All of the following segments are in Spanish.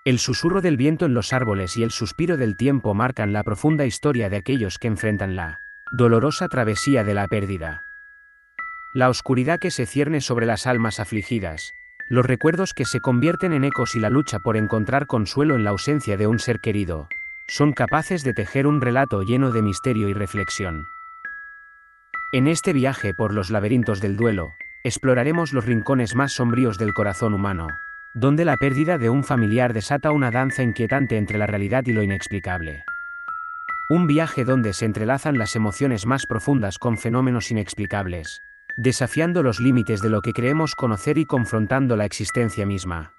El susurro del viento en los árboles y el suspiro del tiempo marcan la profunda historia de aquellos que enfrentan la dolorosa travesía de la pérdida. La oscuridad que se cierne sobre las almas afligidas, los recuerdos que se convierten en ecos y la lucha por encontrar consuelo en la ausencia de un ser querido, son capaces de tejer un relato lleno de misterio y reflexión. En este viaje por los laberintos del duelo, exploraremos los rincones más sombríos del corazón humano, donde la pérdida de un familiar desata una danza inquietante entre la realidad y lo inexplicable. Un viaje donde se entrelazan las emociones más profundas con fenómenos inexplicables, desafiando los límites de lo que creemos conocer y confrontando la existencia misma.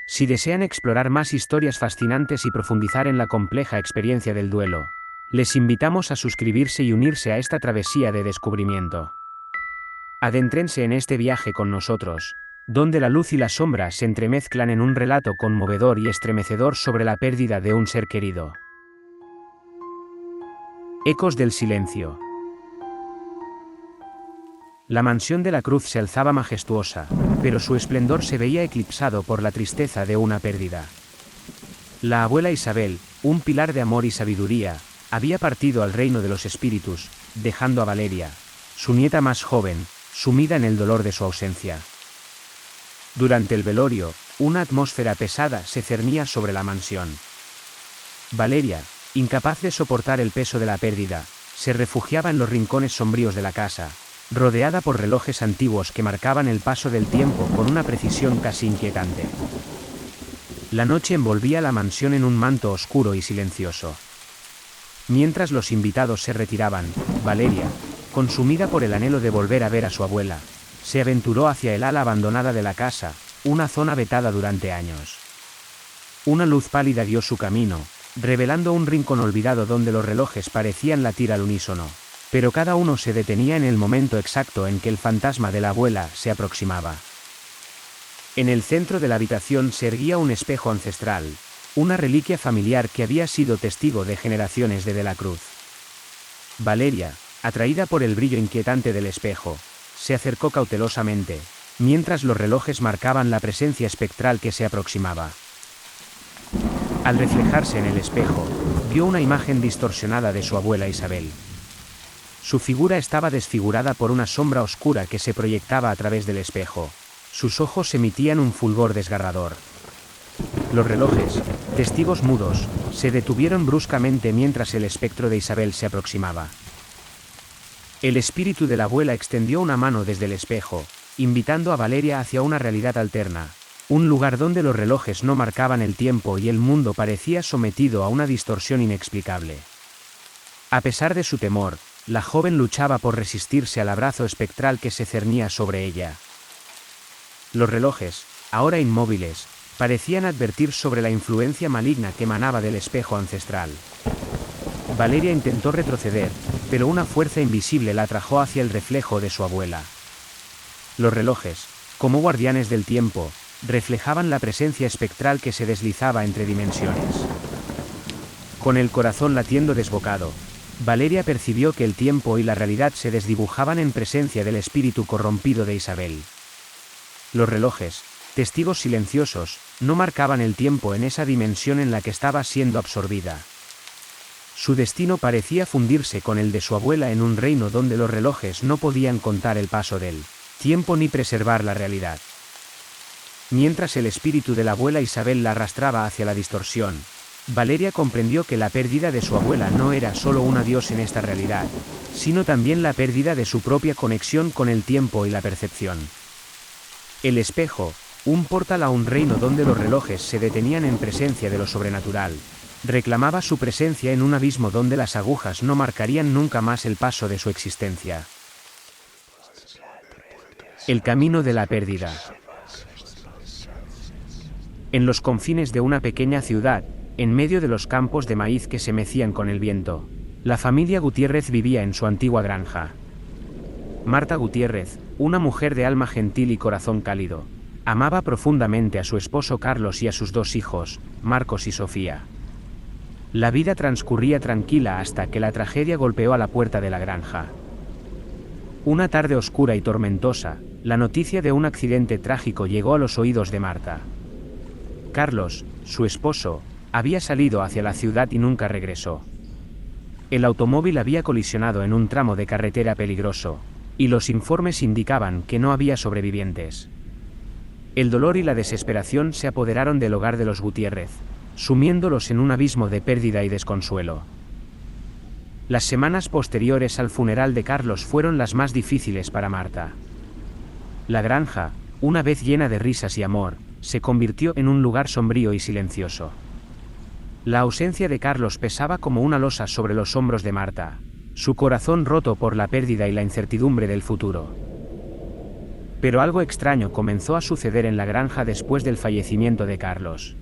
Si desean explorar más historias fascinantes y profundizar en la compleja experiencia del duelo, les invitamos a suscribirse y unirse a esta travesía de descubrimiento. Adéntrense en este viaje con nosotros, donde la luz y la sombra se entremezclan en un relato conmovedor y estremecedor sobre la pérdida de un ser querido. Ecos del silencio. La mansión de la Cruz se alzaba majestuosa, pero su esplendor se veía eclipsado por la tristeza de una pérdida. La abuela Isabel, un pilar de amor y sabiduría, había partido al reino de los espíritus, dejando a Valeria, su nieta más joven, sumida en el dolor de su ausencia. Durante el velorio, una atmósfera pesada se cernía sobre la mansión. Valeria, incapaz de soportar el peso de la pérdida, se refugiaba en los rincones sombríos de la casa, rodeada por relojes antiguos que marcaban el paso del tiempo con una precisión casi inquietante. La noche envolvía la mansión en un manto oscuro y silencioso. Mientras los invitados se retiraban, Valeria, consumida por el anhelo de volver a ver a su abuela, se aventuró hacia el ala abandonada de la casa, una zona vetada durante años. Una luz pálida guió su camino, revelando un rincón olvidado donde los relojes parecían latir al unísono, pero cada uno se detenía en el momento exacto en que el fantasma de la abuela se aproximaba. En el centro de la habitación se erguía un espejo ancestral, una reliquia familiar que había sido testigo de generaciones de la Cruz. Valeria, atraída por el brillo inquietante del espejo, se acercó cautelosamente, mientras los relojes marcaban la presencia espectral que se aproximaba. Al reflejarse en el espejo, vio una imagen distorsionada de su abuela Isabel. Su figura estaba desfigurada por una sombra oscura que se proyectaba a través del espejo. Sus ojos emitían un fulgor desgarrador. Los relojes, testigos mudos, se detuvieron bruscamente mientras el espectro de Isabel se aproximaba. El espíritu de la abuela extendió una mano desde el espejo, invitando a Valeria hacia una realidad alterna, un lugar donde los relojes no marcaban el tiempo y el mundo parecía sometido a una distorsión inexplicable. A pesar de su temor, la joven luchaba por resistirse al abrazo espectral que se cernía sobre ella. Los relojes, ahora inmóviles, parecían advertir sobre la influencia maligna que emanaba del espejo ancestral. Valeria intentó retroceder, pero una fuerza invisible la atrajo hacia el reflejo de su abuela. Los relojes, como guardianes del tiempo, reflejaban la presencia espectral que se deslizaba entre dimensiones. Con el corazón latiendo desbocado, Valeria percibió que el tiempo y la realidad se desdibujaban en presencia del espíritu corrompido de Isabel. Los relojes, testigos silenciosos, no marcaban el tiempo en esa dimensión en la que estaba siendo absorbida. Su destino parecía fundirse con el de su abuela en un reino donde los relojes no podían contar el paso del tiempo ni preservar la realidad. Mientras el espíritu de la abuela Isabel la arrastraba hacia la distorsión, Valeria comprendió que la pérdida de su abuela no era solo un adiós en esta realidad, sino también la pérdida de su propia conexión con el tiempo y la percepción. El espejo, un portal a un reino donde los relojes se detenían en presencia de lo sobrenatural, reclamaba su presencia en un abismo donde las agujas no marcarían nunca más el paso de su existencia. El camino de la pérdida. En los confines de una pequeña ciudad, en medio de los campos de maíz que se mecían con el viento, la familia Gutiérrez vivía en su antigua granja. Marta Gutiérrez, una mujer de alma gentil y corazón cálido, amaba profundamente a su esposo Carlos y a sus dos hijos, Marcos y Sofía. La vida transcurría tranquila hasta que la tragedia golpeó a la puerta de la granja. Una tarde oscura y tormentosa, la noticia de un accidente trágico llegó a los oídos de Marta. Carlos, su esposo, había salido hacia la ciudad y nunca regresó. El automóvil había colisionado en un tramo de carretera peligroso, y los informes indicaban que no había sobrevivientes. El dolor y la desesperación se apoderaron del hogar de los Gutiérrez, sumiéndolos en un abismo de pérdida y desconsuelo. Las semanas posteriores al funeral de Carlos fueron las más difíciles para Marta. La granja, una vez llena de risas y amor, se convirtió en un lugar sombrío y silencioso. La ausencia de Carlos pesaba como una losa sobre los hombros de Marta, su corazón roto por la pérdida y la incertidumbre del futuro. Pero algo extraño comenzó a suceder en la granja después del fallecimiento de Carlos.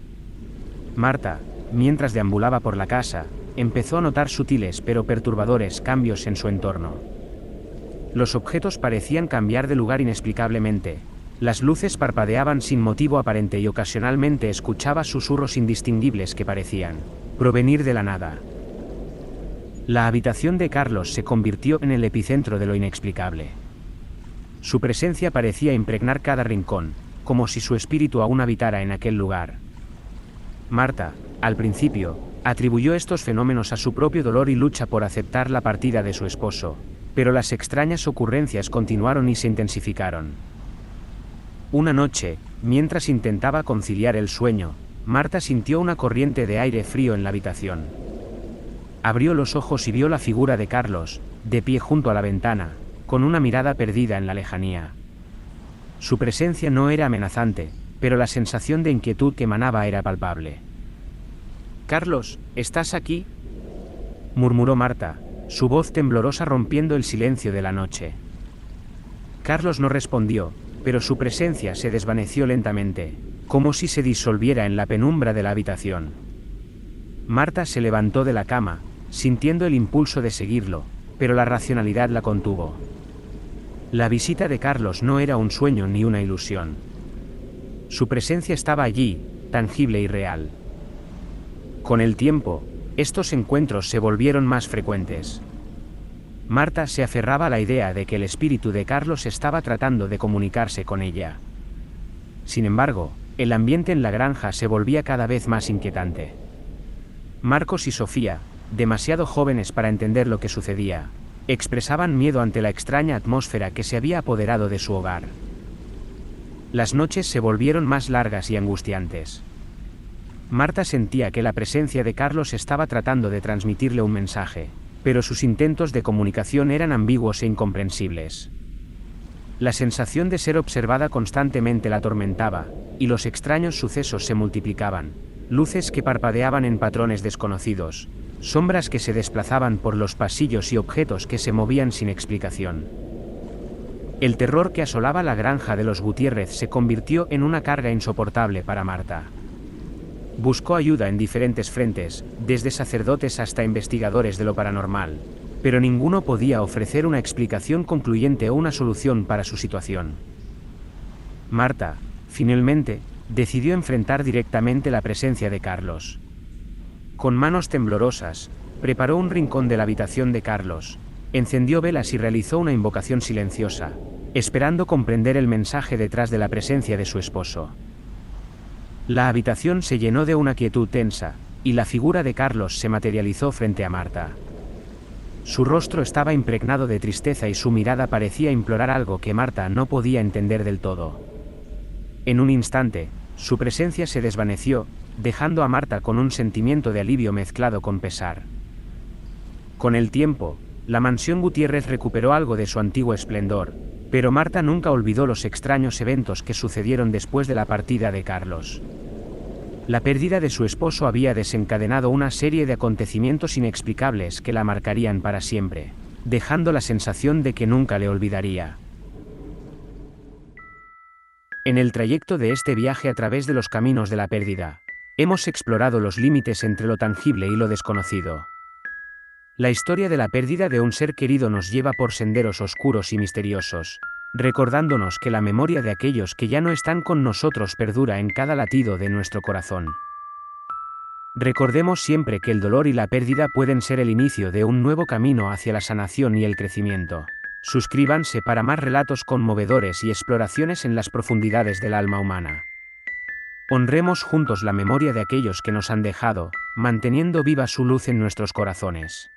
Marta, mientras deambulaba por la casa, empezó a notar sutiles pero perturbadores cambios en su entorno. Los objetos parecían cambiar de lugar inexplicablemente, las luces parpadeaban sin motivo aparente y ocasionalmente escuchaba susurros indistinguibles que parecían provenir de la nada. La habitación de Carlos se convirtió en el epicentro de lo inexplicable. Su presencia parecía impregnar cada rincón, como si su espíritu aún habitara en aquel lugar. Marta, al principio, atribuyó estos fenómenos a su propio dolor y lucha por aceptar la partida de su esposo, pero las extrañas ocurrencias continuaron y se intensificaron. Una noche, mientras intentaba conciliar el sueño, Marta sintió una corriente de aire frío en la habitación. Abrió los ojos y vio la figura de Carlos, de pie junto a la ventana, con una mirada perdida en la lejanía. Su presencia no era amenazante, pero la sensación de inquietud que emanaba era palpable. «Carlos, ¿estás aquí?», murmuró Marta, su voz temblorosa rompiendo el silencio de la noche. Carlos no respondió, pero su presencia se desvaneció lentamente, como si se disolviera en la penumbra de la habitación. Marta se levantó de la cama, sintiendo el impulso de seguirlo, pero la racionalidad la contuvo. La visita de Carlos no era un sueño ni una ilusión. Su presencia estaba allí, tangible y real. Con el tiempo, estos encuentros se volvieron más frecuentes. Marta se aferraba a la idea de que el espíritu de Carlos estaba tratando de comunicarse con ella. Sin embargo, el ambiente en la granja se volvía cada vez más inquietante. Marcos y Sofía, demasiado jóvenes para entender lo que sucedía, expresaban miedo ante la extraña atmósfera que se había apoderado de su hogar. Las noches se volvieron más largas y angustiantes. Marta sentía que la presencia de Carlos estaba tratando de transmitirle un mensaje, pero sus intentos de comunicación eran ambiguos e incomprensibles. La sensación de ser observada constantemente la atormentaba, y los extraños sucesos se multiplicaban, luces que parpadeaban en patrones desconocidos, sombras que se desplazaban por los pasillos y objetos que se movían sin explicación. El terror que asolaba la granja de los Gutiérrez se convirtió en una carga insoportable para Marta. Buscó ayuda en diferentes frentes, desde sacerdotes hasta investigadores de lo paranormal, pero ninguno podía ofrecer una explicación concluyente o una solución para su situación. Marta, finalmente, decidió enfrentar directamente la presencia de Carlos. Con manos temblorosas, preparó un rincón de la habitación de Carlos, encendió velas y realizó una invocación silenciosa, esperando comprender el mensaje detrás de la presencia de su esposo. La habitación se llenó de una quietud tensa, y la figura de Carlos se materializó frente a Marta. Su rostro estaba impregnado de tristeza y su mirada parecía implorar algo que Marta no podía entender del todo. En un instante, su presencia se desvaneció, dejando a Marta con un sentimiento de alivio mezclado con pesar. Con el tiempo, la mansión Gutiérrez recuperó algo de su antiguo esplendor, pero Marta nunca olvidó los extraños eventos que sucedieron después de la partida de Carlos. La pérdida de su esposo había desencadenado una serie de acontecimientos inexplicables que la marcarían para siempre, dejando la sensación de que nunca le olvidaría. En el trayecto de este viaje a través de los caminos de la pérdida, hemos explorado los límites entre lo tangible y lo desconocido. La historia de la pérdida de un ser querido nos lleva por senderos oscuros y misteriosos, recordándonos que la memoria de aquellos que ya no están con nosotros perdura en cada latido de nuestro corazón. Recordemos siempre que el dolor y la pérdida pueden ser el inicio de un nuevo camino hacia la sanación y el crecimiento. Suscríbanse para más relatos conmovedores y exploraciones en las profundidades del alma humana. Honremos juntos la memoria de aquellos que nos han dejado, manteniendo viva su luz en nuestros corazones.